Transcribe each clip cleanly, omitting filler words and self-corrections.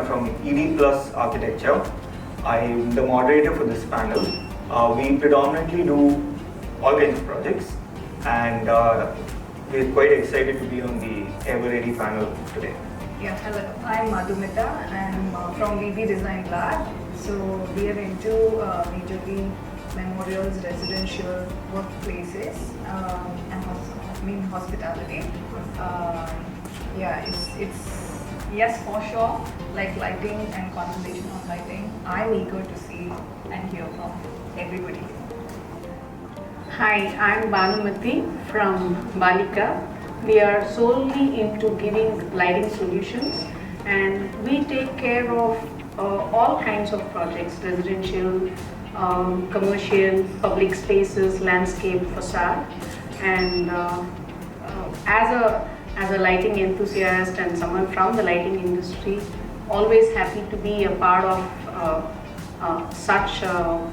from ED Plus Architecture. I'm the moderator for this panel. We predominantly do all kinds of projects, and we're quite excited to be on the Eveready panel today. Yeah, hello. I'm Madhumita. I'm from VB Design Lab. So we are into majorly memorials, residential workplaces, and hospitality. It's yes for sure, like lighting and concentration on lighting. I'm eager to see and hear from everybody. Hi, I'm Bhanumati from Balika. We are solely into giving lighting solutions, and we take care of all kinds of projects, residential, commercial, public spaces, landscape, facade. And as a lighting enthusiast and someone from the lighting industry, always happy to be a part of such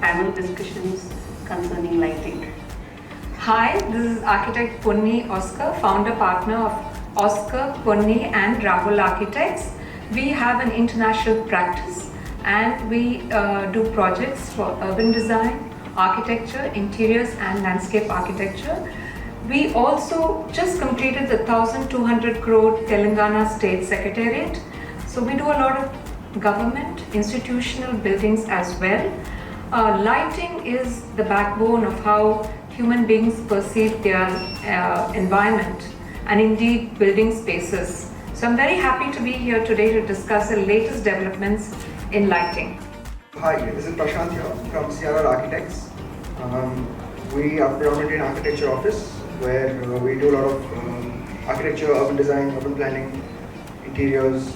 panel discussions concerning lighting. Hi, this is architect Punni Oscar, founder partner of Oscar, Punni and Rahul Architects. We have an international practice and we do projects for urban design, architecture, interiors and landscape architecture. We also just completed the 1,200 crore Telangana State Secretariat. So we do a lot of government, institutional buildings as well. Lighting is the backbone of how human beings perceive their environment and indeed building spaces. So I'm very happy to be here today to discuss the latest developments in lighting. Hi, this is Prashant here from CRR Architects. We are predominantly an architecture office where we do a lot of architecture, urban design, urban planning, interiors,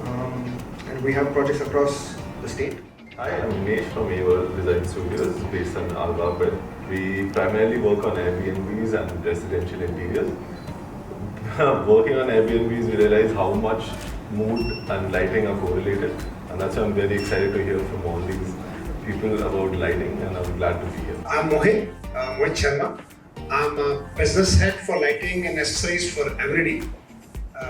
and we have projects across the state. Hi, I'm Nimesh from Eveready Design Studios based on Alvapet. We primarily work on Airbnbs and residential interiors. Working on Airbnbs, we realize how much mood and lighting are correlated, and that's why I'm very excited to hear from all these people about lighting, and I'm glad to be here. I'm Mohit Sharma. I'm a business head for lighting and accessories for Eveready.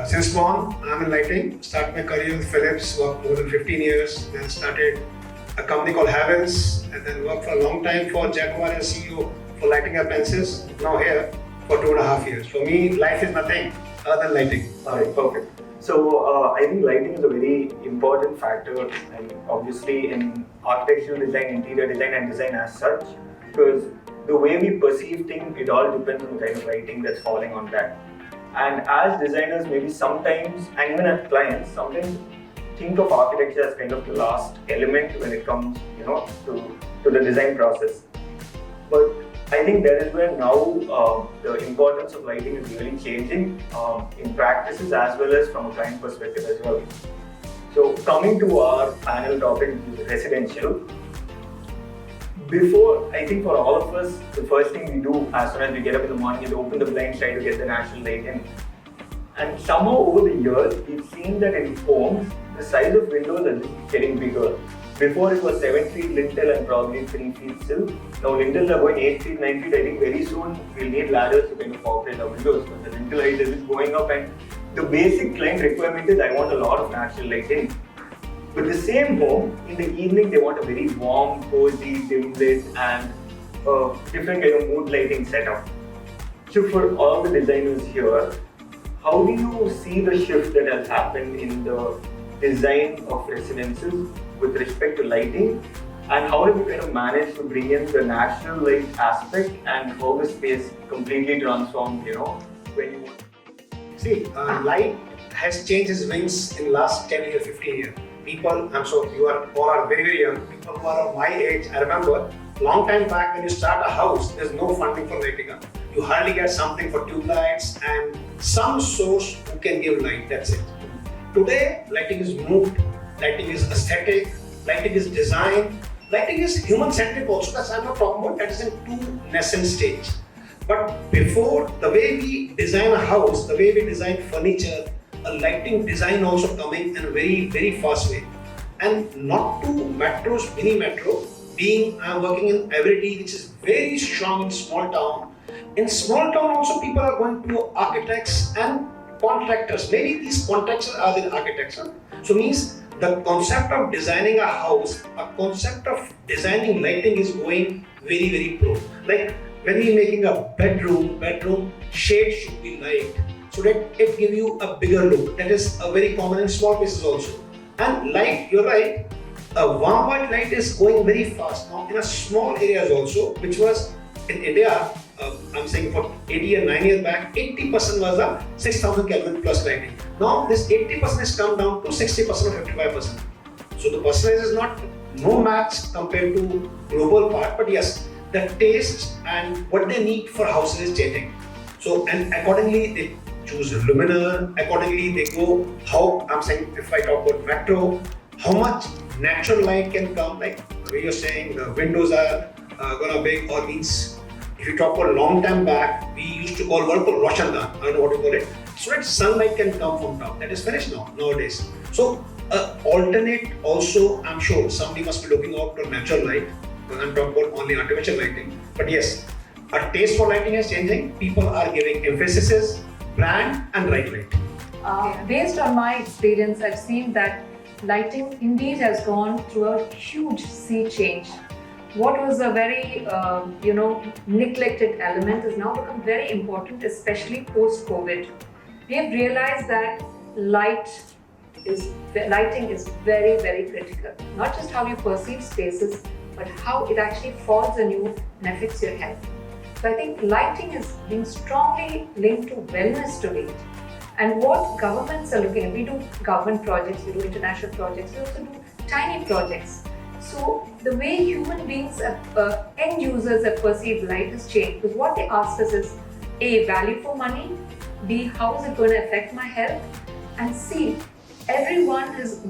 Since born, I'm in lighting. Started my career with Philips, worked more than 15 years, then started a company called Havens, and then worked for a long time for Jaguar as CEO for lighting appliances. Now here for 2.5 years. For me, life is nothing other than lighting. Alright, perfect. So I think lighting is a very important factor, and obviously in architectural design, interior design and design as such, because the way we perceive things, it all depends on the kind of lighting that's falling on that. And as designers, maybe sometimes, and even as clients, sometimes think of architecture as kind of the last element when it comes, to the design process. But I think that is where now the importance of lighting is really changing in practices as well as from a client perspective as well. So coming to our panel topic, which is residential. Before, I think for all of us, the first thing we do as soon as we get up in the morning is open the blinds, try to get the natural light in. And somehow over the years, we've seen that in homes, the size of windows is getting bigger. Before it was 7 feet lintel and probably 3 feet sill. Now lintels are going 8 feet, 9 feet. I think very soon we'll need ladders to kind of operate our windows because the lintel height is going up, and the basic client requirement is I want a lot of natural light in. But the same home, in the evening they want a very warm, cozy, dim lit and different kind of mood lighting setup. So for all the designers here, how do you see the shift that has happened in the design of residences with respect to lighting, and how have you kind of managed to bring in the natural light aspect and how the space completely transformed, when you want? See, light has changed its wings in last 10 years, 15 years. People, I'm sure you are all are very, very young. People who are of my age, I remember long time back when you start a house, there's no funding for lighting up. You hardly get something for tube lights and some source who can give light, that's it. Today, lighting is moved, lighting is aesthetic, lighting is design, lighting is human-centric also. That's I'm not talking about, that is in two nascent stage. But before, the way we design a house, the way we design furniture, a lighting design also coming in a very, very fast way. And not to metros, mini metro, being I'm working in Eveready, which is very strong in small town. In small town also people are going to architects and contractors. Maybe these contractors are the architects. So means the concept of designing a house, a concept of designing lighting is going very, very pro. Like when we're making a bedroom shade should be light so that it give you a bigger look. That is a very common in small places also. And light, you're right, a warm white light is going very fast now in a small areas also, which was in India, I'm saying for 80 or 9 years back, 80% was a 6000 Kelvin plus lighting. Now this 80% has come down to 60% or 55%. So the personalized is not no match compared to global part, but yes, the taste and what they need for houses is changing. So and accordingly they choose luminaire, accordingly they go how I'm saying if I talk about metro, how much natural light can come, like where you're saying the windows are gonna big or means if you talk about long time back, we used to call what called Roshandan, I don't know what you call it, so that sunlight can come from top. That is finished now nowadays. So alternate also, I'm sure somebody must be looking out for natural light. I'm talking about only artificial lighting. But yes, a taste for lighting is changing. People are giving emphasis, brand and right light. Based on my experience, I've seen that lighting indeed has gone through a huge sea change. What was a very neglected element has now become very important, especially post-COVID. We have realized that lighting is very, very critical. Not just how you perceive spaces, but how it actually falls on you and affects your health. So I think lighting is being strongly linked to wellness today. And what governments are looking at, we do government projects, we do international projects, we also do tiny projects. So the way human beings, end users have perceived light has changed, because what they ask us is A, value for money, B, how is it going to affect my health, and C, we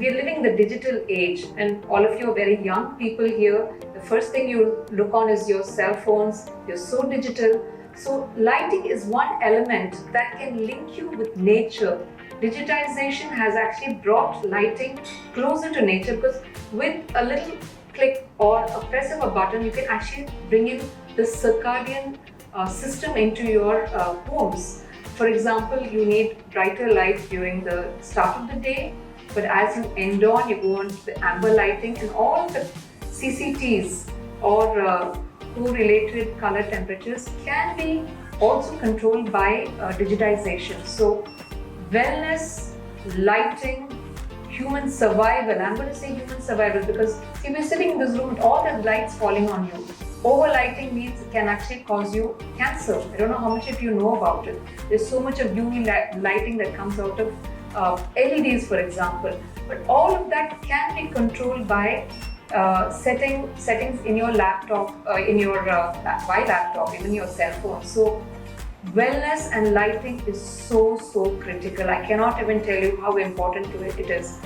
are living the digital age, and all of you are very young people here. The first thing you look on is your cell phones, you're so digital. So lighting is one element that can link you with nature. Digitization has actually brought lighting closer to nature, because with a little click or a press of a button, you can actually bring in the circadian system into your homes. For example, you need brighter light during the start of the day, but as you end on, you go on to the amber lighting, and all the CCTs or correlated color temperatures can be also controlled by digitization. So wellness, lighting, human survival. I'm going to say human survival because see, we're sitting in this room with all the lights falling on you. Overlighting means it can actually cause you cancer. I don't know how much of you know about it. There's so much of UV lighting that comes out of LEDs, for example. But all of that can be controlled by settings in your laptop, even your cell phone. So wellness and lighting is so critical. I cannot even tell you how important it is.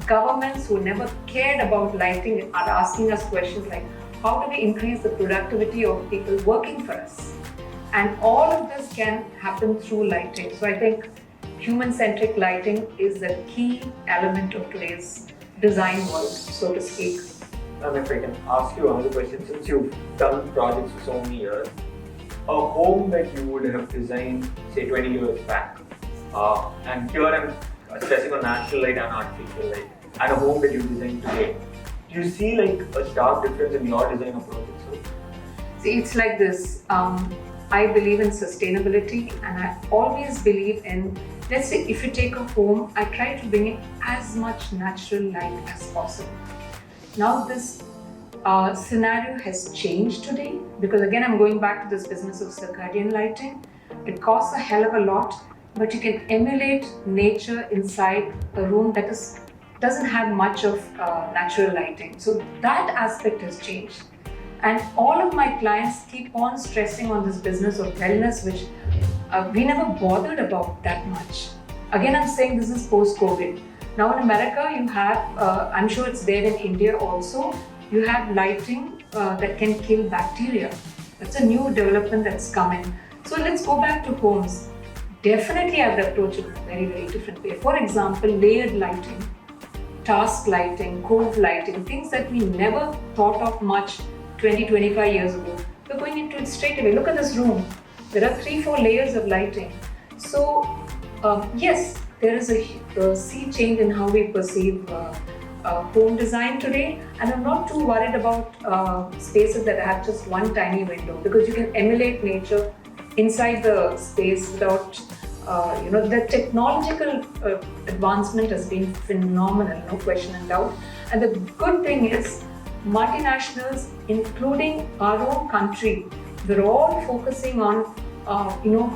Governments who never cared about lighting are asking us questions like, how do we increase the productivity of people working for us? And all of this can happen through lighting. So I think human-centric lighting is the key element of today's design world, so to speak. And if I can ask you another question, since you've done projects for so many years, a home that you would have designed, say 20 years back, and here I'm stressing on natural light and artificial light, and a home that you designed today, do you see like a stark difference in your design approach? See, it's like this. I believe in sustainability, and I always believe in, let's say if you take a home, I try to bring in as much natural light as possible. Now this scenario has changed today, because again I'm going back to this business of circadian lighting. It costs a hell of a lot, but you can emulate nature inside a room that doesn't have much of natural lighting. So that aspect has changed. And all of my clients keep on stressing on this business of wellness, which we never bothered about that much. Again, I'm saying this is post-COVID. Now in America, you have, I'm sure it's there in India also, you have lighting that can kill bacteria. That's a new development that's coming. So let's go back to homes. Definitely I would approach it in a very different way. For example, layered lighting, task lighting, cove lighting, things that we never thought of much 20-25 years ago. We're going into it straight away. Look at this room. There are 3-4 layers of lighting. So yes, there is a sea change in how we perceive home design today, and I'm not too worried about spaces that have just one tiny window, because you can emulate nature inside the space without, the technological advancement has been phenomenal, no question and doubt. And the good thing is, multinationals, including our own country, we're all focusing on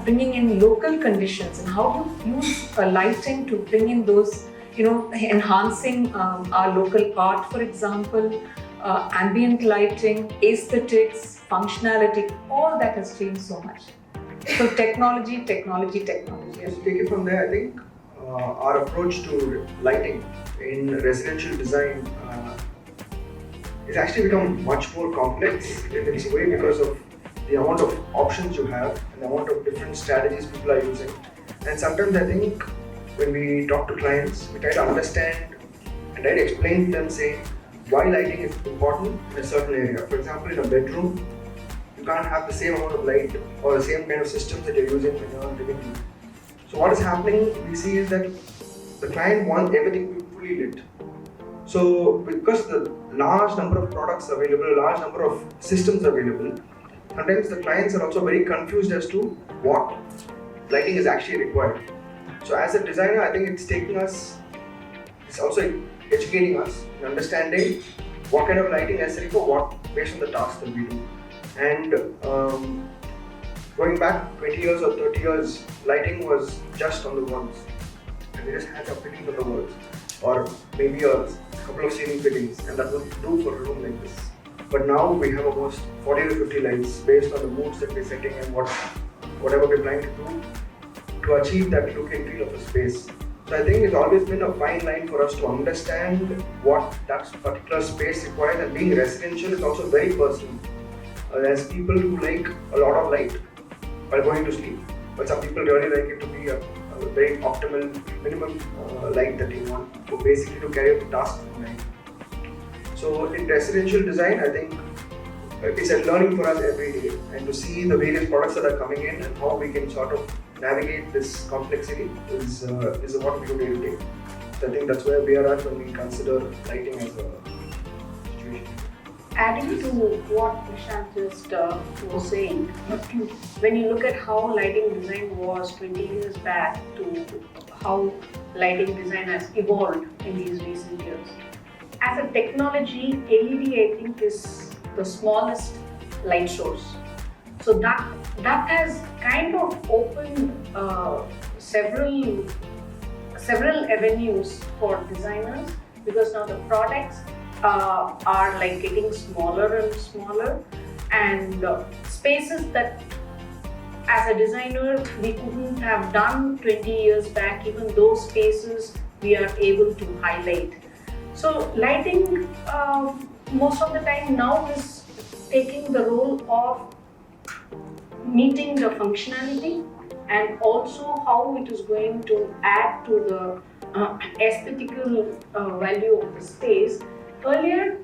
bringing in local conditions and how you use lighting to bring in those, enhancing our local art, for example, ambient lighting, aesthetics, functionality, all that has changed so much. So technology. Just take it from there, I think our approach to lighting in residential design it's actually become much more complex in its way because of the amount of options you have and the amount of different strategies people are using. And sometimes I think when we talk to clients, we try to understand and try to explain to them saying why lighting is important in a certain area. For example, in a bedroom, you can't have the same amount of light or the same kind of systems that you're using when you're in the living room. So what is happening, we see is that the client wants everything to be fully lit. So because the large number of products available, large number of systems available, sometimes the clients are also very confused as to what lighting is actually required. So as a designer, I think it's also educating us in understanding what kind of lighting is necessary for what, based on the task that we do. And going back 20 years or 30 years, lighting was just on the walls. And we just had some fittings on the walls, or maybe a couple of ceiling fittings, and that would do for a room like this. But now we have almost 40 to 50 lights based on the moods that we're setting and whatever we're planning to do to achieve that look and feel of the space. So I think it's always been a fine line for us to understand what that particular space requires, and being residential is also very personal. There's people who like a lot of light while going to sleep, but some people really like it to be a very optimal, minimum light that you want for basically to carry out the task of the night. So in residential design, I think it's a learning for us every day, and to see the various products that are coming in and how we can sort of navigate this complexity is what we do day to day. So I think that's where we are at when we consider lighting as a situation. Adding to what Nishant just was saying, when you look at how lighting design was 20 years back to how lighting design has evolved in these recent years, as a technology, LED I think is the smallest light source. So that has kind of opened several avenues for designers, because now the products are like getting smaller and smaller, and spaces that as a designer we couldn't have done 20 years back, even those spaces we are able to highlight. So lighting most of the time now is taking the role of meeting the functionality and also how it is going to add to the aesthetical value of the space. Earlier,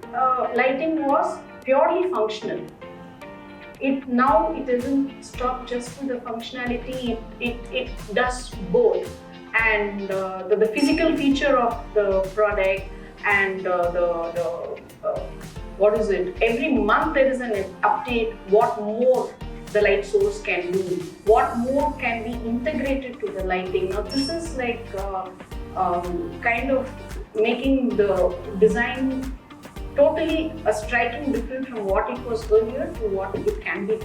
lighting was purely functional. Now it doesn't stop just with the functionality, it does both. And the physical feature of the product and every month there is an update, what more the light source can do, what more can be integrated to the lighting. Now this is like kind of making the design totally a striking different from what it was earlier to what it can be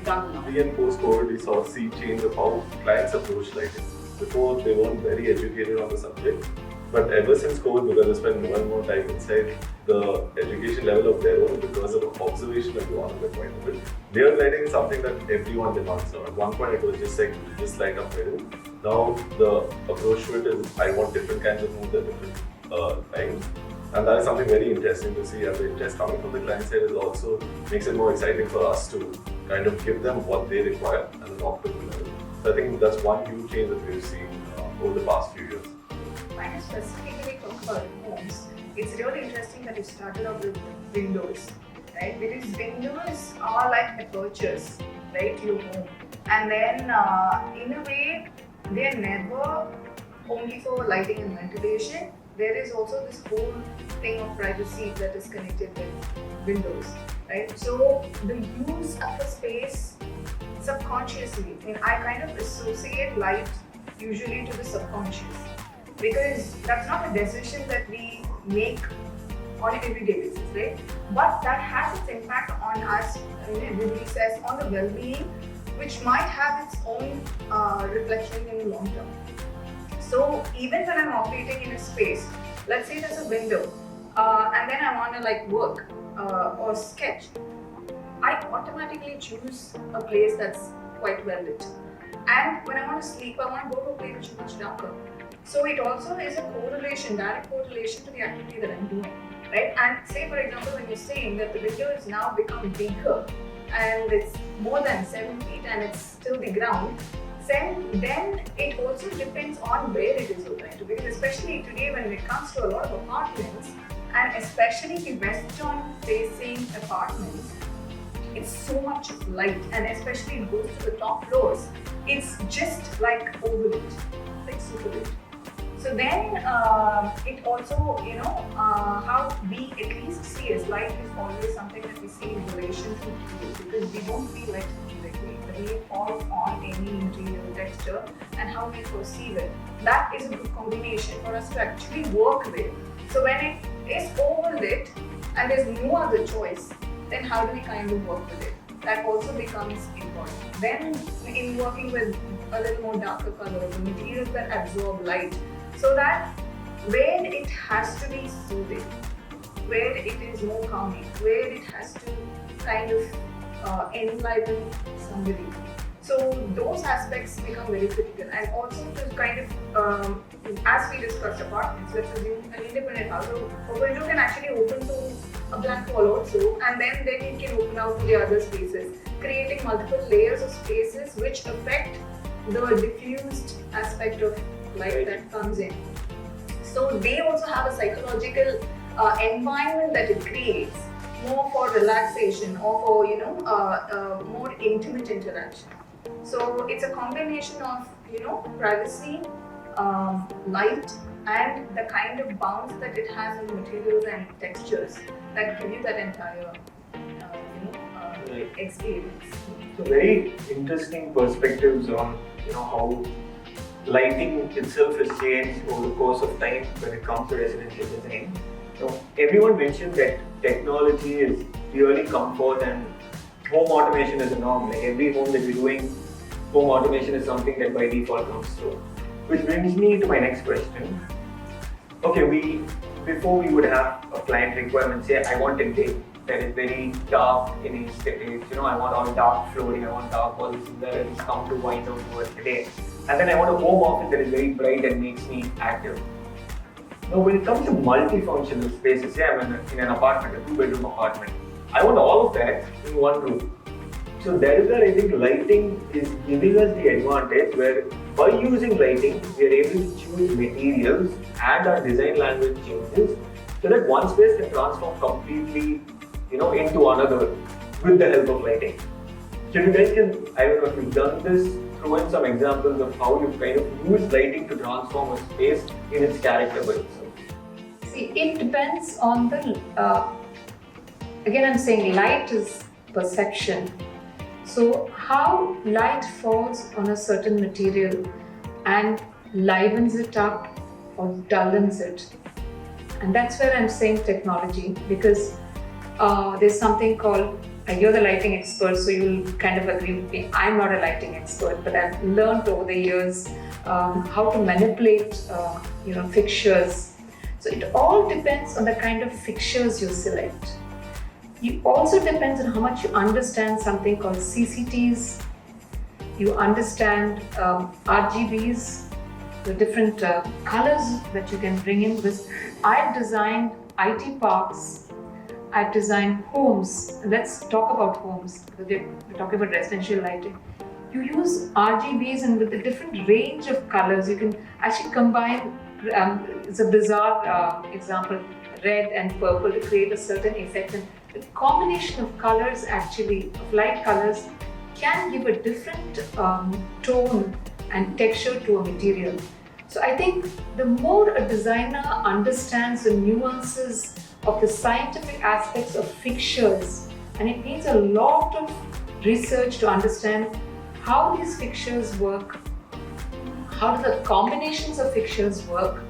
done now. Pre and post-COVID, we saw a sea change of how clients approach lighting. Before, they weren't very educated on the subject, but ever since COVID, because they spend more and more time inside, the education level of their own, because of observation of one of the point of it, layered lighting is something that everyone demands now. At one point, it was just like, just light up my room. Now, the approach to it is, I want different kinds of moods at different times. And that is something very interesting to see, and the interest coming from the client side is also makes it more exciting for us to kind of give them what they require at an optimal level. So I think that's one huge change that we've seen over the past few years. When I specifically talk about homes, it's really interesting that you started off with windows, right? Because windows are like apertures, right, to your home. And then in a way, they're never only for lighting and ventilation. there is also this whole thing of privacy that is connected with windows, right? So the use of a space subconsciously, I kind of associate light usually to the subconscious, because that's not a decision that we make on an everyday basis, right? But that has its impact on us, everybody says, on the well-being, which might have its own reflection in the long term. So even when I'm operating in a space, let's say there's a window, and then I want to like work or sketch, I automatically choose a place that's quite well lit. And when I want to sleep, I want to go to a place which is much darker. So it also is a correlation, direct correlation to the activity that I'm doing, right? And say for example, when you're saying that the window has now become bigger and it's more than 7 feet and it's still the ground, then it also depends on where it is located. Because especially today when it comes to a lot of apartments, and especially the western facing apartments, it's so much light, and especially it goes to the top floors, it's just like overlit, like super lit. So then it also, how we at least see as light is always something that we see in relation to feel, because we don't feel light directly, but we fall on any interior texture and how we perceive it. That is a good combination for us to actually work with. So when it is overlit and there's no other choice, then how do we kind of work with it? That also becomes important. Then in working with a little more darker colors, materials that absorb light, so that where it has to be soothing, where it is more calming, where it has to kind of enliven somebody. So those aspects become very critical. And also to kind of, as we discussed apartments, let's assume an independent house. So a window can actually open to a blank wall also, and then it can open out to the other spaces, creating multiple layers of spaces which affect the diffused aspect of light that comes in. So they also have a psychological environment that it creates, more for relaxation or for more intimate interaction. So it's a combination of privacy, light, and the kind of bounce that it has in materials and textures that give you that entire experience. So very interesting perspectives on how lighting itself has changed over the course of time when it comes to residential design. Everyone mentioned that technology is really comfort and home automation is a norm. Like every home that we're doing, home automation is something that by default comes through. Which brings me to my next question. Okay, before we would have a client requirement, say I want a day that is very dark in aesthetics, I want all dark flooring, I want dark walls that is come to wind down towards the day. And then I want a home office that is very bright and makes me active. Now when it comes to multifunctional spaces, say I'm in an apartment, a 2-bedroom apartment, I want all of that in one room. So that is where I think lighting is giving us the advantage where by using lighting, we are able to choose materials and our design language changes so that one space can transform completely into another with the help of lighting. So you guys can, I don't know if you've done this, throw in some examples of how you kind of use lighting to transform a space in its character by itself. See, it depends on the, again I'm saying light is perception. So how light falls on a certain material and livens it up or dullens it. And that's where I'm saying technology, because there's something called, you're the lighting expert, so you'll kind of agree with me. I'm not a lighting expert, but I've learned over the years how to manipulate fixtures. So it all depends on the kind of fixtures you select. It also depends on how much you understand something called CCTs. You understand RGBs, the different colors that you can bring in. Because I've designed IT parks, I've designed homes. Let's talk about homes, because we're talking about residential lighting. You use RGBs, and with a different range of colors, you can actually combine, it's a bizarre example, red and purple to create a certain effect. And the combination of colors, actually, of light colors, can give a different tone and texture to a material. So I think the more a designer understands the nuances of the scientific aspects of fixtures, and it needs a lot of research to understand how these fixtures work, how do the combinations of fixtures work,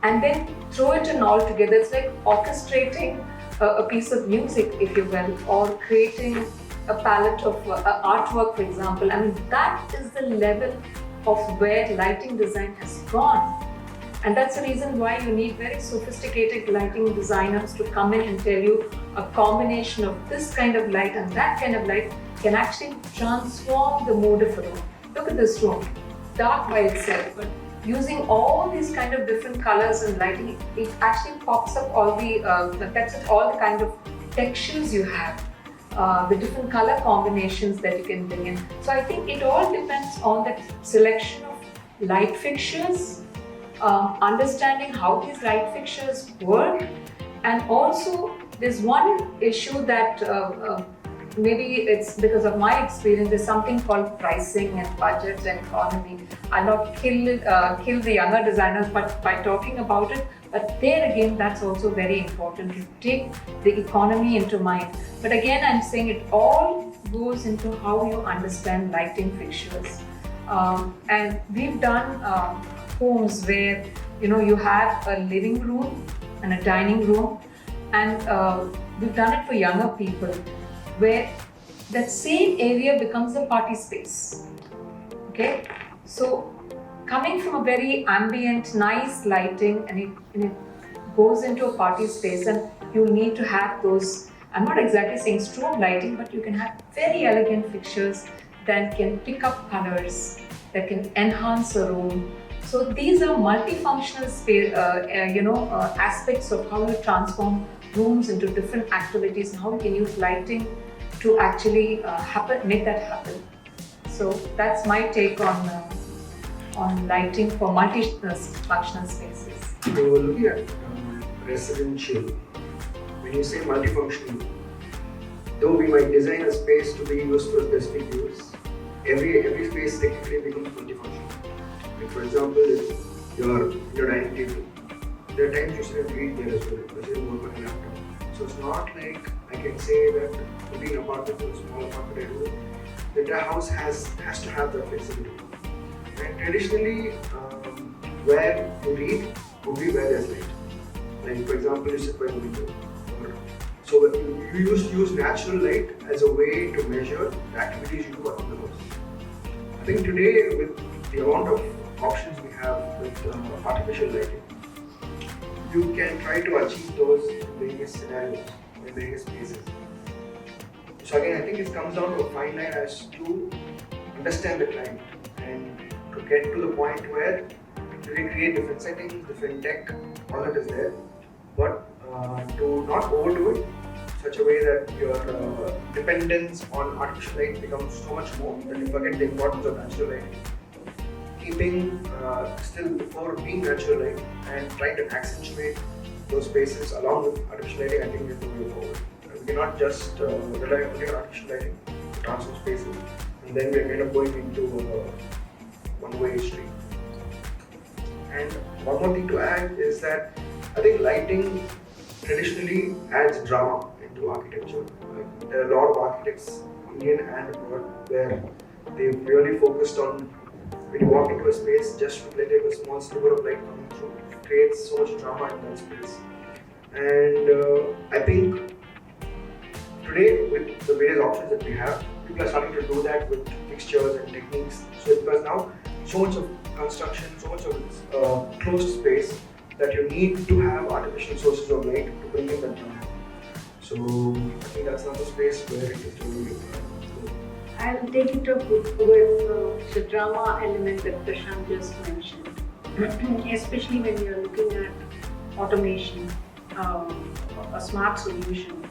and then throw it in all together. It's like orchestrating a piece of music, if you will, or creating a palette of artwork, for example. I mean, that is the level of where lighting design has gone. And that's the reason why you need very sophisticated lighting designers to come in and tell you a combination of this kind of light and that kind of light can actually transform the mood of a room. Look at this room, dark by itself, but using all these kind of different colors and lighting, it actually pops up all the kind of textures you have, the different color combinations that you can bring in. So I think it all depends on the selection of light fixtures, understanding how these light fixtures work, and also there's one issue that maybe it's because of my experience, there's something called pricing and budget and economy. I'll not kill the younger designers by talking about it, but there again, that's also very important to take the economy into mind. But again, I'm saying it all goes into how you understand lighting fixtures. And we've done homes where you have a living room and a dining room, and we've done it for younger people, where that same area becomes a party space. Okay, so coming from a very ambient, nice lighting, and it goes into a party space, and you need to have those, I'm not exactly saying strobe lighting, but you can have very elegant fixtures that can pick up colors, that can enhance a room. So these are multifunctional aspects of how you transform rooms into different activities and how you can use lighting to actually make that happen. So that's my take on lighting for multi-functional spaces. So looking at residential, when you say multifunctional, though we might design a space to be used for specific use, every space technically becomes multifunctional. Like for example, if you're in your dining table, there are times you sit and read there as well, because you work on a laptop. So it's not like I can say that putting an apartment or a small apartment I do, the entire house has to have that flexibility. And traditionally, where you read would be where there's light. Like for example, you sit by the window. So you used to use natural light as a way to measure the activities you do around the house. I think today, with the amount of options we have with artificial lighting, you can try to achieve those in various scenarios, in various spaces. So again, I think it comes down to a fine line as to understand the client and to get to the point where you can create different settings, different tech, all that is there, but to not overdo it such a way that your dependence on artificial light becomes so much more that you forget the importance of natural lighting. Keeping still before being natural light and trying to accentuate those spaces along with artificial lighting, I think is the way forward. We cannot just rely only on artificial lighting to transform spaces, and then we're kind of going into a one-way street. And one more thing to add is that I think lighting traditionally adds drama into architecture. Like, there are a lot of architects, Indian and abroad, where they've really focused on when you walk into a space, just letting a small sliver of light coming through, it creates so much drama in that space. And I think today, with the various options that we have, people are starting to do that with fixtures and techniques. So because now so much of construction, so much of closed space that you need to have artificial sources of light to bring in that drama. So I think that's another space where it is really I'll take it up with the drama element that Prashant just mentioned, especially when you're looking at automation, a smart solution.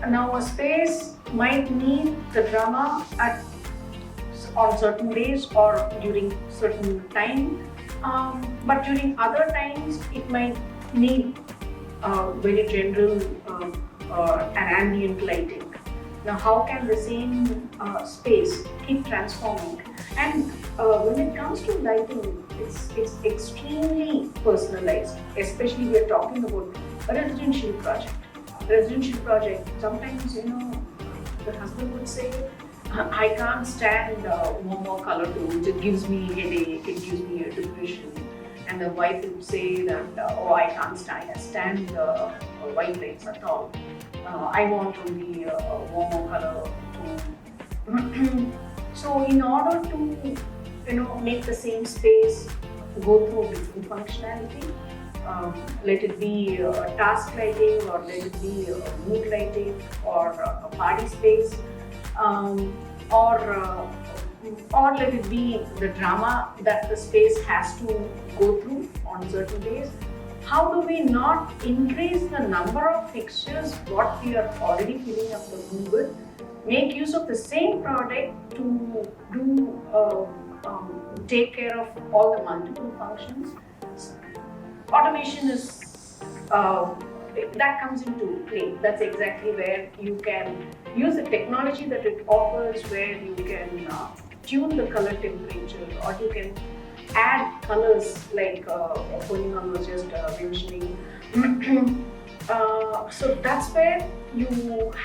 Now, a space might need the drama on certain days or during certain time, but during other times it might need very general and ambient lighting. Now, how can the same space keep transforming? And when it comes to lighting, it's extremely personalized. Especially we are talking about a residential project. Residential project. Sometimes the husband would say, "I can't stand warmer color tones. It gives me headache. It gives me a depression." And the wife would say that, "Oh, I can't stand white lights at all. I want only a warmer color tone." So, in order to make the same space go through different functionality, let it be task lighting, or let it be mood lighting, or a party space, or let it be the drama that the space has to go through on certain days. How do we not increase the number of fixtures what we are already filling up the room with? Make use of the same product to take care of all the multiple functions. Automation is that comes into play. That's exactly where you can use the technology that it offers, where you can tune the color temperature, or you can add colors like Purnima was just mentioning. So that's where you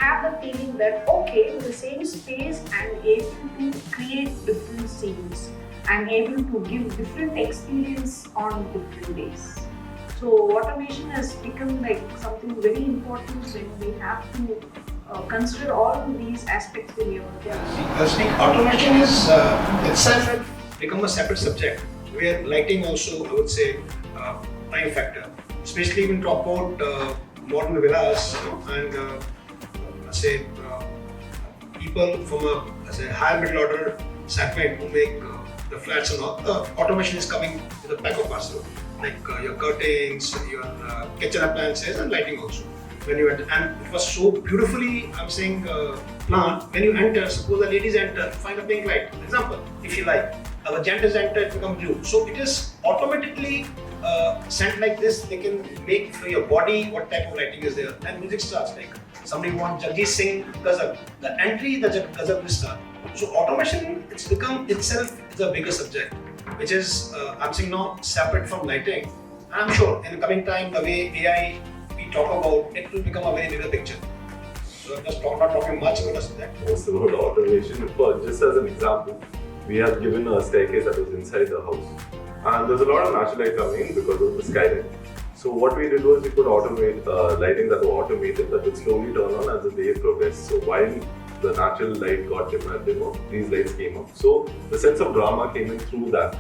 have the feeling that, okay, with the same space, I'm able to create different scenes. I'm able to give different experience on different days. So automation has become like something very important when we have to consider all these aspects in your Automation is itself become a separate subject, where lighting also, I would say, prime factor. Especially when we talk about modern villas, and say people from a higher middle order segment who make the flats and all, automation is coming to the back of parcel, like your curtains, your kitchen appliances, and lighting also. When you enter, and it was so beautifully, I'm saying, planned. When you enter, suppose the ladies enter, find a pink light. Example, if you like, the gents enter, it becomes blue. So it is automatically sent like this. They can make for your body what type of lighting is there, and music starts. Like somebody wants Jagdish Singh Ghazal, the entry, the Ghazal will start. So automation, it's become itself is a bigger subject, which is I'm saying now separate from lighting. And I'm sure in the coming time, the way AI we talk about, it will become a very bigger picture. So I'm just not talking much about the subject. Most about automation, but just as an example, we have given a staircase that was inside the house, and there's a lot of natural light coming in because of the skylight. So what we did was we could automate lighting that were automated that would slowly turn on as the day progressed. So while the natural light got dim and dimmer, these lights came up. So the sense of drama came in through that.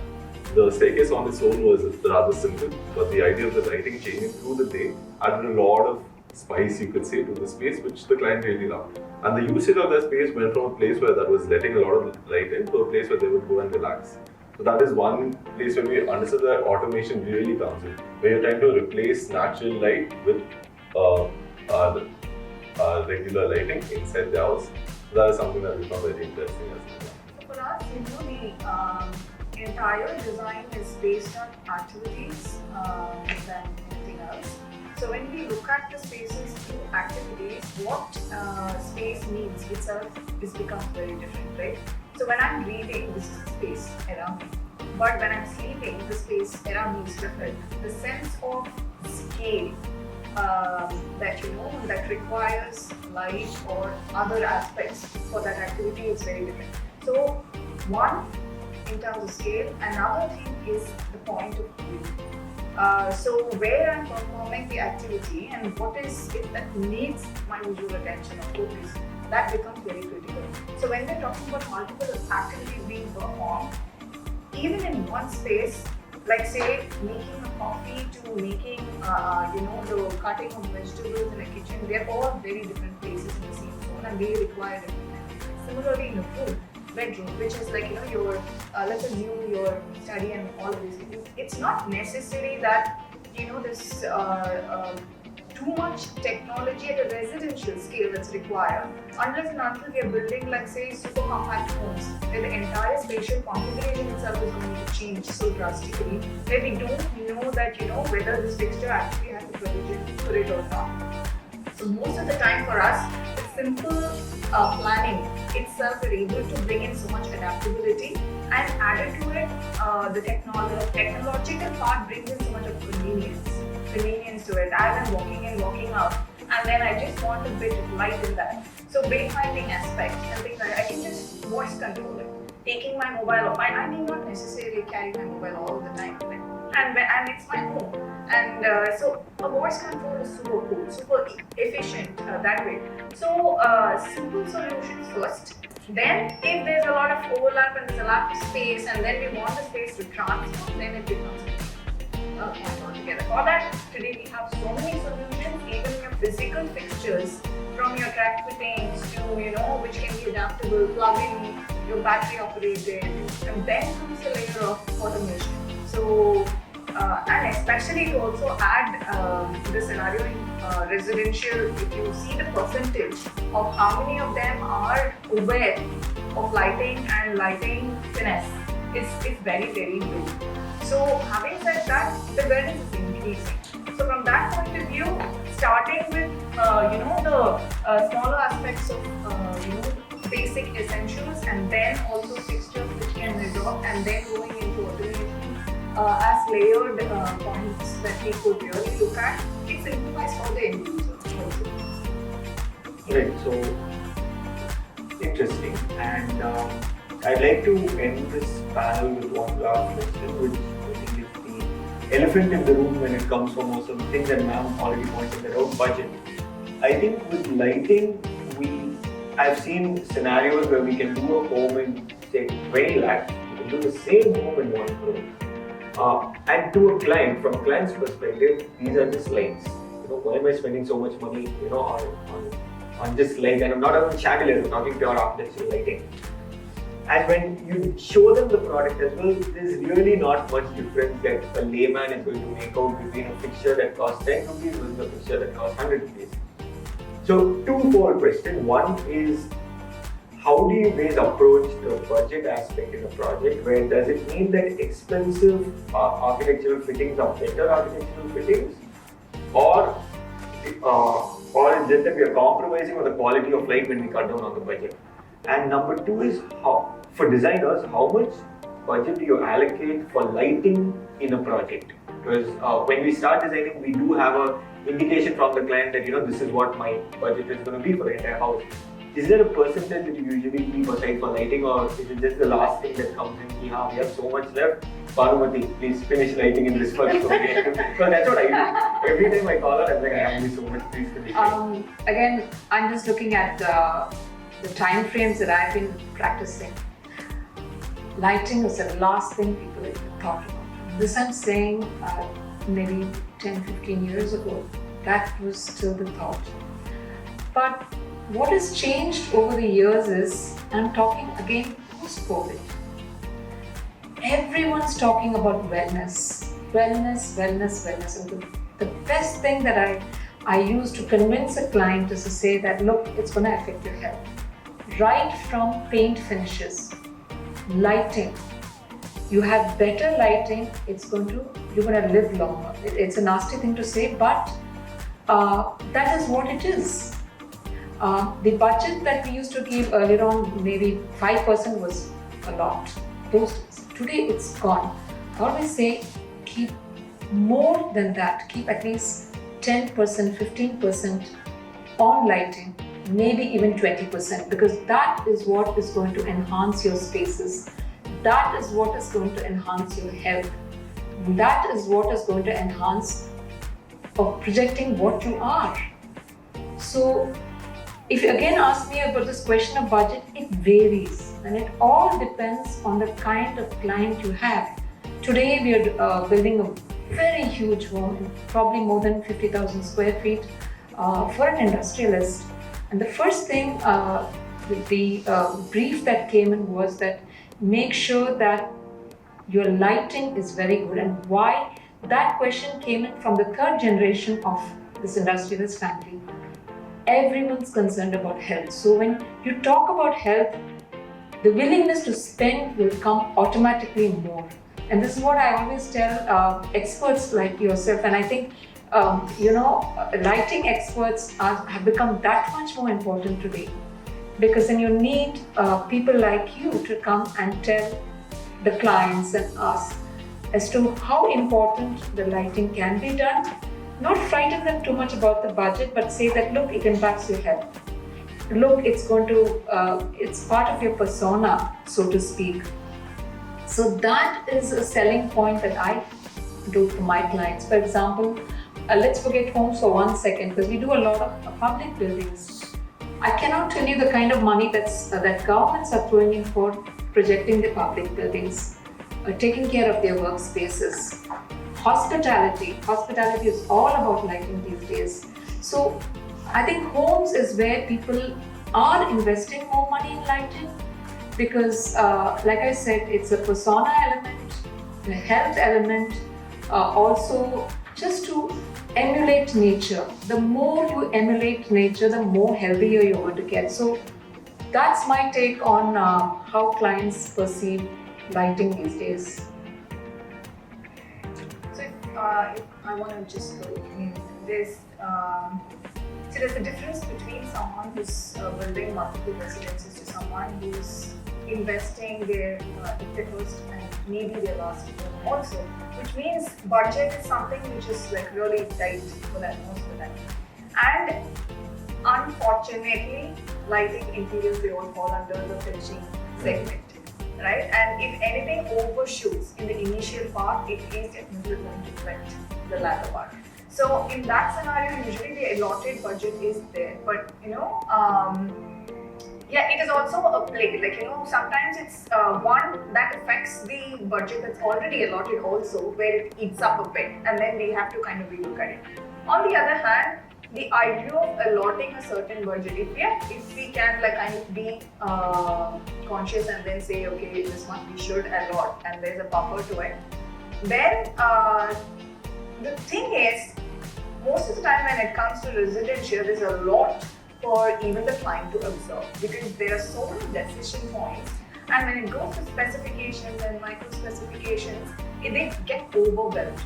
The staircase on its own was rather simple, but the idea of the lighting changing through the day added a lot of spice, you could say, to the space, which the client really loved. And the usage of that space went from a place where that was letting a lot of light in to a place where they would go and relax. So that is one place where we understood that automation really comes in, where you're trying to replace natural light with regular lighting inside the house. So that is something that we found very interesting as well. For us, the entire design is based on activities than anything else. So when we look at the spaces through activities, what space means itself is becomes very different, right? So when I'm reading, this is the space around me. But when I'm sleeping, the space around me is different. The sense of scale that requires light or other aspects for that activity is very different. So one, in terms of scale, another thing is the point of view. So where I'm performing the activity and what is it that needs my visual attention or focus, that becomes very critical. So when we're talking about multiple activities being performed, even in one space, like say making a coffee to making the cutting of vegetables in a kitchen, they're all very different places in the same zone and they require different things. Similarly in a food bedroom, which is like your let's assume your study and all of these things. It's not necessary that this too much technology at a residential scale that's required, unless and until we are building like say super compact homes where the entire spatial configuration itself is going to change so drastically, where we don't know that whether this fixture actually has a provision for it or not. So most of the time for us, it's simple planning itself are able to bring in so much adaptability, and added to it, the technological part brings in so much of convenience to it. As I'm walking in, walking out, and then I just want a bit of light in that. So wayfinding aspects and things like that, I can just voice control it. Taking my mobile off, I need not necessarily carry my mobile all the time, and it's my home. And so a voice control is super cool, super efficient that way. So simple solutions first. Then if there's a lot of overlap and there's a lack of space, and then we want the space to transform, then it becomes altogether. For that, today we have so many solutions, even your physical fixtures, from your track fittings to which can be adaptable, plug-in, your battery operated, and then comes a layer of automation. So and especially to also add the scenario in residential, if you see the percentage of how many of them are aware of lighting and lighting finesse, it's very, very low. So having said that, the awareness is increasing. So from that point of view, starting with the smaller aspects of basic essentials, and then also fixtures which can resolve, and then going into automation as layered points that we could really look at, it simplifies for the end user also. Right, so interesting. And I'd like to end this panel with one last question, which I think is the elephant in the room when it comes from most of the things that ma'am already pointed out, budget. I think with lighting, I've seen scenarios where we can do a home in say 20 lakhs, we can do the same home in 1 crore. And to a client, from a client's perspective, these are just lights. Why am I spending so much money, on just light? And I'm not even chandelier, I'm talking pure architectural lighting. And when you show them the product as well, there's really not much difference that a layman is going to make out between a fixture that costs 10 rupees versus a fixture that costs 100 rupees. So, two-fold question. One is, how do you guys approach the budget aspect in a project? Where does it mean that expensive architectural fittings are better architectural fittings, or is it that we are compromising on the quality of light when we cut down on the budget? And number two is, for designers, how much budget do you allocate for lighting in a project? Because when we start designing, we do have an indication from the client that this is what my budget is going to be for the entire house. Is there a percentage that you usually keep aside for lighting, or is it just the last thing that comes in? We have so much left. Bhanumati, please finish lighting in this first. So that's what I do. Every time I call her, I'm like, I have only so much, please finish. Again, I'm just looking at the time frames that I've been practicing. Lighting was the last thing people had thought about. This I'm saying maybe 10, 15 years ago. That was still the thought. But what has changed over the years is, I'm talking again post-COVID. Everyone's talking about wellness. And the best thing that I use to convince a client is to say that, look, it's going to affect your health. Right from paint finishes, lighting. You have better lighting, you're going to live longer. It's a nasty thing to say, but that is what it is. The budget that we used to give earlier on, maybe 5% was a lot. Today it's gone. I always say keep more than that. Keep at least 10%, 15% on lighting, maybe even 20%, because that is what is going to enhance your spaces. That is what is going to enhance your health. That is what is going to enhance or projecting what you are. So, if you again ask me about this question of budget, it varies, and it all depends on the kind of client you have. Today we are building a very huge home, probably more than 50,000 square feet for an industrialist. And the first thing, the brief that came in was that make sure that your lighting is very good. And why? That question came in from the third generation of this industrialist family. Everyone's concerned about health. So when you talk about health, the willingness to spend will come automatically more. And this is what I always tell experts like yourself. And I think, lighting experts have become that much more important today. because then you need people like you to come and tell the clients and us as to how important the lighting can be done. Not frighten them too much about the budget, but say that, look, it impacts your health. Look, it's part of your persona, so to speak. So that is a selling point that I do for my clients. For example, let's forget homes for 1 second, because we do a lot of public buildings. I cannot tell you the kind of money that governments are throwing in for projecting the public buildings, taking care of their workspaces. Hospitality is all about lighting these days. So I think homes is where people are investing more money in lighting, because like I said, it's a persona element, a health element, also just to emulate nature. The more you emulate nature, the more healthier you're going to get. So that's my take on how clients perceive lighting these days. So if I want to just go in this, so there's a difference between someone who's building multiple residences to someone who's investing their the first and maybe their last home also, which means budget is something which is like really tight for that most of the time. And unfortunately, lighting interiors, they all fall under the finishing segment, right? And if anything overshoots in the initial part, it is definitely going to affect the latter part. So in that scenario, usually the allotted budget is there, but yeah, it is also a play. Like, sometimes it's one that affects the budget that's already allotted also, where it eats up a bit, and then we have to kind of relook at it. On the other hand, the idea of allotting a certain budget, if we can like kind of be conscious and then say, okay, this much we should allot, and there's a buffer to it, then the thing is, most of the time when it comes to residential, there's a lot for even the client to observe, because there are so many decision points, and when it goes to specifications and micro specifications, they get overwhelmed.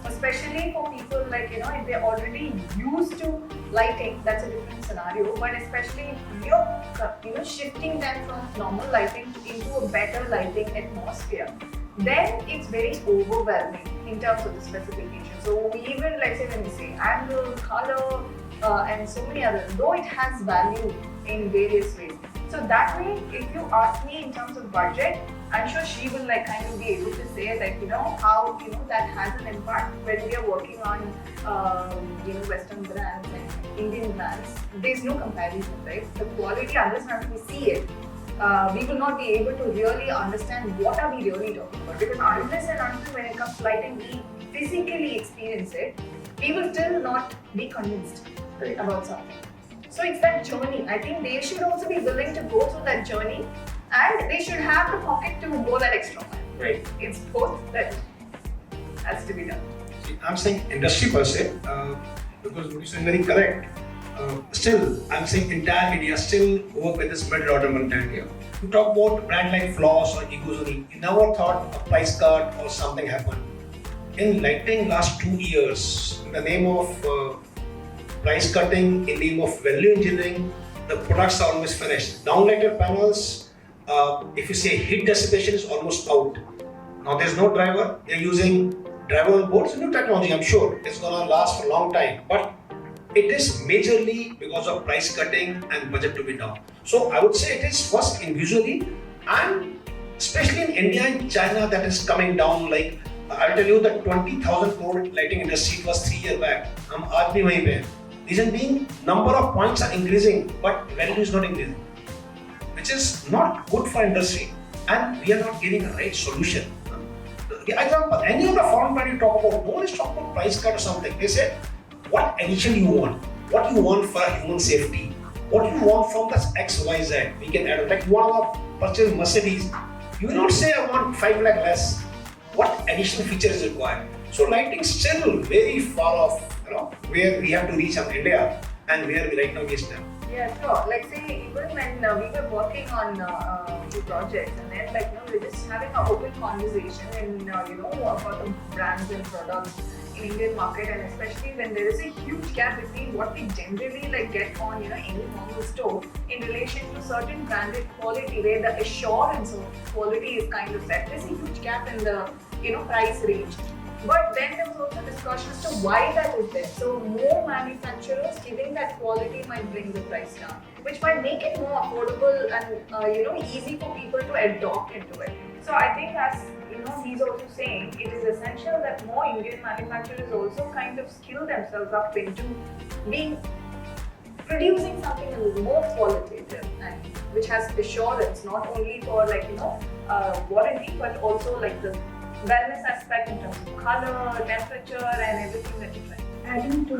Especially for people like, if they're already used to lighting, that's a different scenario, but especially if you're shifting them from normal lighting into a better lighting atmosphere, then it's very overwhelming in terms of the specification. So even, let's say, when we say angle, color, and so many others, though it has value in various ways. So that way, if you ask me in terms of budget, I'm sure she will like kind of be able to say like, how, that has an impact when we are working on, Western brands and Indian brands. There's no comparison, right? The quality, unless we see it, we will not be able to really understand what are we really talking about. Because unless and until when it comes to lighting, we physically experience it, we will still not be convinced about something. So it's that journey. I think they should also be willing to go through that journey, and they should have the pocket to go that extra mile. Right. It's both that has to be done. See, I'm saying industry per se, because what you're saying is very correct. Still, I'm saying entire India still work with this mid-order mentality. You talk about brand like Floss or Egozoni, you never thought a price cut or something happened. In lighting last 2 years, in the name of price cutting, in name of value engineering, the products are almost finished. Downlighted panels, if you say heat dissipation is almost out. Now there's no driver, they're using driver on board. It's a new technology, I'm sure. It's gonna last for a long time. But it is majorly because of price cutting and budget to be down. So I would say it is first individually, and especially in India and China, that is coming down. Like I'll tell you that 20,000 crore lighting industry was 3 years back. हम आज भी वहीं पे हैं. Reason being, number of points are increasing, but value is not increasing, which is not good for industry, and we are not getting a right solution. Example, any of the foreign brand you talk about, no one is talking about price cut or something. They say, what addition you want? What you want for human safety? What you want from this XYZ? We can add, like you want to purchase Mercedes, you will not say I want 5 lakh less. What additional feature is required? So lighting still very far off, where we have to reach in India and where we right now we stand. Yeah, sure. Like say, even when we were working on two projects, and then we were just having an open conversation and about the brands and products Indian market, and especially when there is a huge gap between what we generally like get on any normal store in relation to certain branded quality, where the assurance of quality is kind of set. There's a huge gap in the price range. But then there was also discussion as to why that is there. So more manufacturers giving that quality might bring the price down, which might make it more affordable and easy for people to adopt into it. So I think as he's also saying, it is essential that more Indian manufacturers also kind of skill themselves up into producing something a little more qualitative and which has assurance not only for warranty, but also like the wellness aspect in terms of color, temperature, and everything that you try. Adding to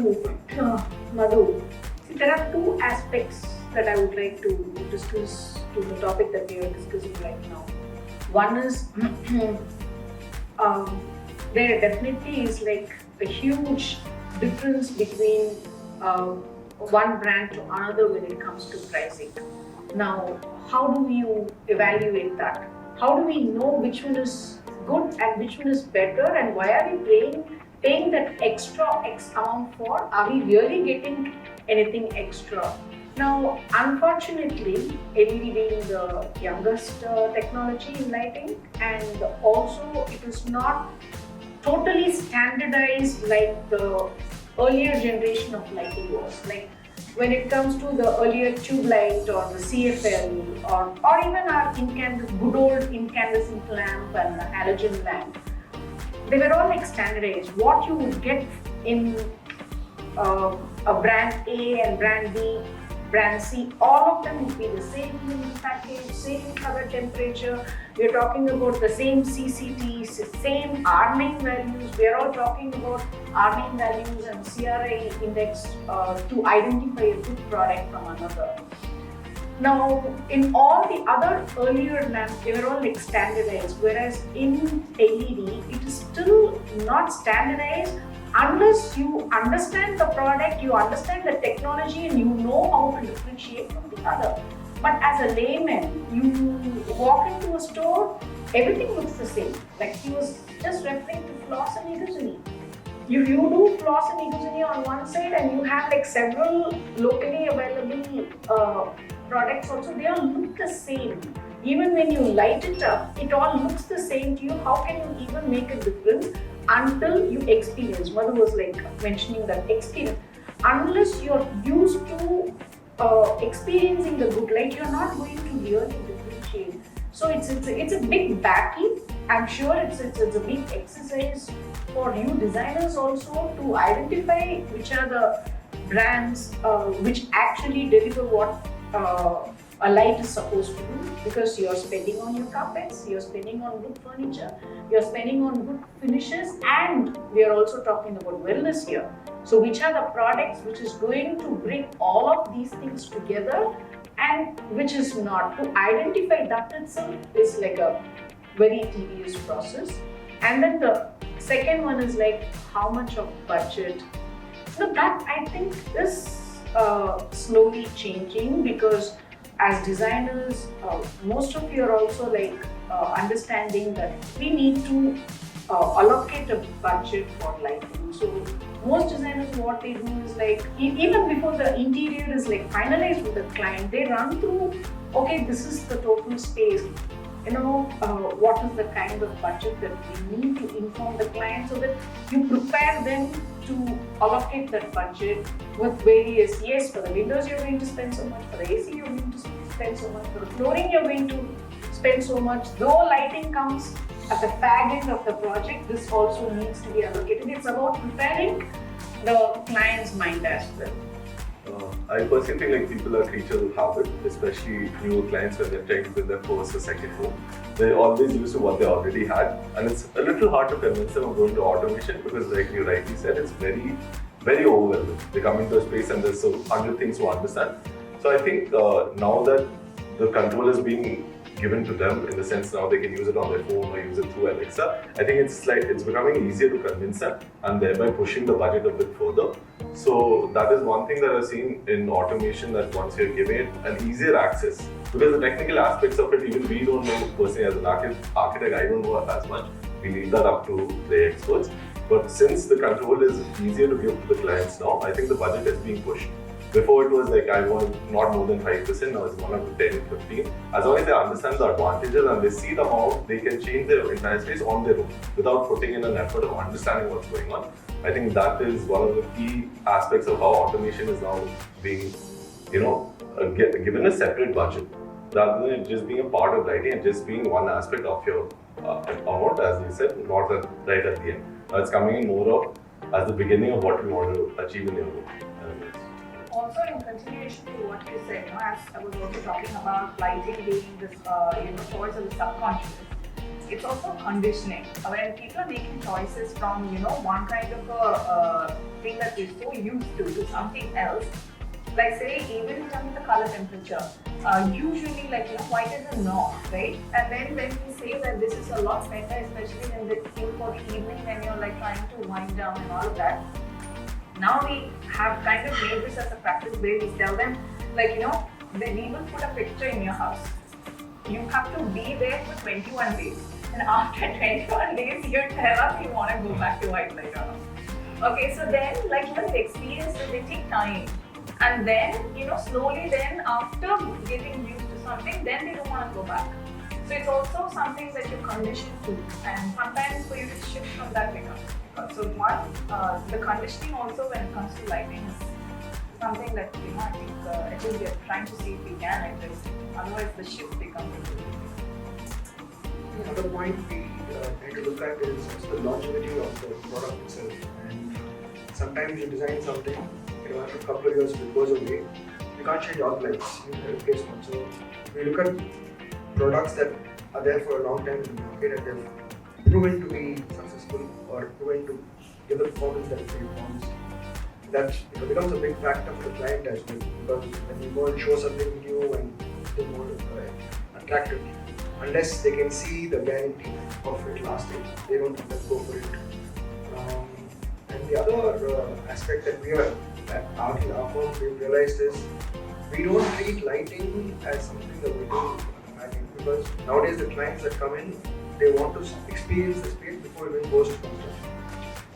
Madhu, see, there are two aspects that I would like to discuss to the topic that we are discussing right now. One is there definitely is like a huge difference between one brand to another when it comes to pricing. Now, how do you evaluate that? How do we know which one is good and which one is better, and why are we paying that extra X amount for? Are we really getting anything extra? Now, unfortunately, LED being the youngest technology in lighting, and also it is not totally standardized like the earlier generation of lighting was. Like when it comes to the earlier tube light or the CFL or even our good old incandescent lamp and the halogen lamp, they were all like standardized. What you would get in a brand A and brand B, brand C, all of them would be the same package, same color temperature. We're talking about the same CCT, same R9 values. We're all talking about R9 values and CRI index to identify a good product from another. Now, in all the other earlier lamps, they were all like standardized, whereas in LED, it is still not standardized unless you understand the product, you understand the technology, and you know how to differentiate from the other. But as a layman, you walk into a store, everything looks the same. Like he was just referring to floss and iguzini. If you do floss and iguzini on one side and you have like several locally available products also, they all look the same. Even when you light it up, it all looks the same to you. How can you even make a difference until you experience? Madhu was like mentioning that experience. Unless you're used to experiencing the good light, you're not going to really differentiate. So it's a big battle. I'm sure it's a big exercise for you designers also to identify which are the brands which actually deliver what a light is supposed to do, because you're spending on your carpets, you're spending on good furniture, you're spending on good finishes, and we are also talking about wellness here. So which are the products which is going to bring all of these things together and which is not? To identify that itself is like a very tedious process. And then the second one is like how much of budget. So that I think is slowly changing, because as designers, most of you are also like understanding that we need to allocate a budget for lighting. So most designers, what they do is like, even before the interior is like finalized with the client, they run through, okay, this is the total space. What is the kind of budget that we need to inform the client, so that you prepare them to allocate that budget with various, yes, for the windows you're going to spend so much, for the AC you're going to spend so much, for the flooring you're going to spend so much. Though lighting comes at the fag end of the project, this also needs to be allocated. It's about preparing the client's mind as well. I personally think like people are creatures of habit, especially newer clients when they're trying to build their first or second home. They're always used to what they already had, and it's a little hard to convince them of going to automation, because like you rightly said, it's very, very overwhelming. They come into a space and there's so 100 things to understand. So I think now that the control is being given to them, in the sense now they can use it on their phone or use it through Alexa, I think it's becoming easier to convince them, and thereby pushing the budget a bit further. So that is one thing that I've seen in automation, that once you're giving it an easier access, because the technical aspects of it, even we don't know personally as an architect, I don't know as much. We leave that up to the experts. But since the control is easier to give to the clients now, I think the budget is being pushed. Before it was like I want not more than 5%, now it's gone up to 10, 15. As long as they understand the advantages and they see the amount, they can change their entire space on their own without putting in an effort of understanding what's going on. I think that is one of the key aspects of how automation is now being, given a separate budget rather than it just being a part of lighting and just being one aspect of your amount, as you said, not right at the end. It's coming in more of as the beginning of what we want to achieve in your work. Also, in continuation to what you said, as I was also talking about lighting being this, choice of the subconscious, it's also conditioning. When people are making choices from, one kind of a thing that they're so used to something else, like say, even in terms of the color temperature, usually white is a norm, right? And then when we say that this is a lot better, especially in the for the evening when you're trying to wind down and all of that. Now we have kind of made this as a practice where we tell them, we will put a picture in your house. You have to be there for 21 days. And after 21 days, you tell us you want to go back to white light or not. Okay, so then, the experience, they take time. And then, slowly then, after getting used to something, then they don't want to go back. So it's also something that you're conditioned to. And sometimes for you to shift from that becomes. So the conditioning also when it comes to lighting is something that I think at least we are trying to see if we can address it. Otherwise the shift becomes a little Another point we need to look at is the longevity of the product itself. And sometimes you design something, after a couple of years it goes away. You can't change all the lights, you need a replacement. So we look at products that are there for a long time in the market and they've proven to be successful or proven to give the performance that it wants. That becomes a big factor for the client as well, because when you go and show something new and something more attractive, unless they can see the guarantee of it lasting, they don't go for it. And the other aspect that we are at our firm we've realized is we don't treat lighting as something that we do because nowadays the clients that come in, they want to experience the space before it even goes to construction.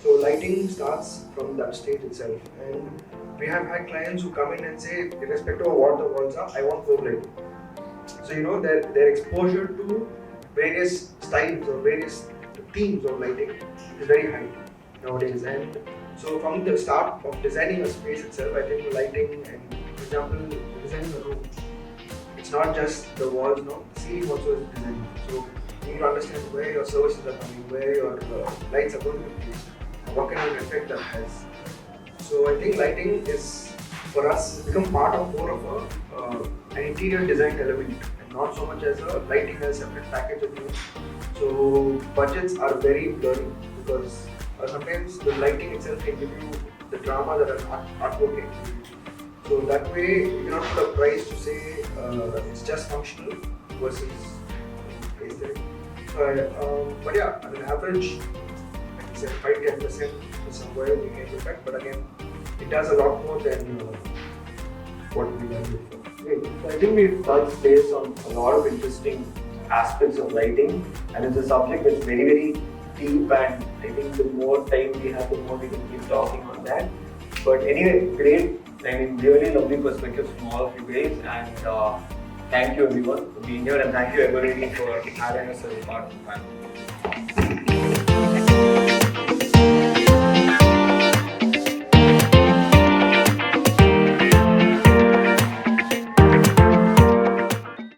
So lighting starts from that stage itself, and we have had clients who come in and say, irrespective of what the walls are, I want globe lighting. So their exposure to various styles or various themes of lighting is very high nowadays. And so from the start of designing a space itself, I think lighting and, for example, designing a room, it's not just the walls, the ceiling also is designed. So you need to understand where your services are coming, where your lights are going to be placed, and what kind of effect that has. So I think lighting is, for us, become part of more of an interior design element and not so much as a lighting as a separate package of things. So budgets are very blurry because sometimes the lighting itself can give you the drama that an artwork can give you. So that way, you cannot put a price to say it's just functional versus aesthetic. But yeah, on an average, like I said, 5-10% is somewhere we can look at. But again, it does a lot more than what we done before. Great. So I think we've touched base on a lot of interesting aspects of lighting, and it's a subject that's very, very deep. And I think the more time we have, the more we can keep talking on that. But anyway, great. I mean, really lovely perspectives from all of you guys, and thank you everyone for being here, and thank you everybody for having us as a part of the panel.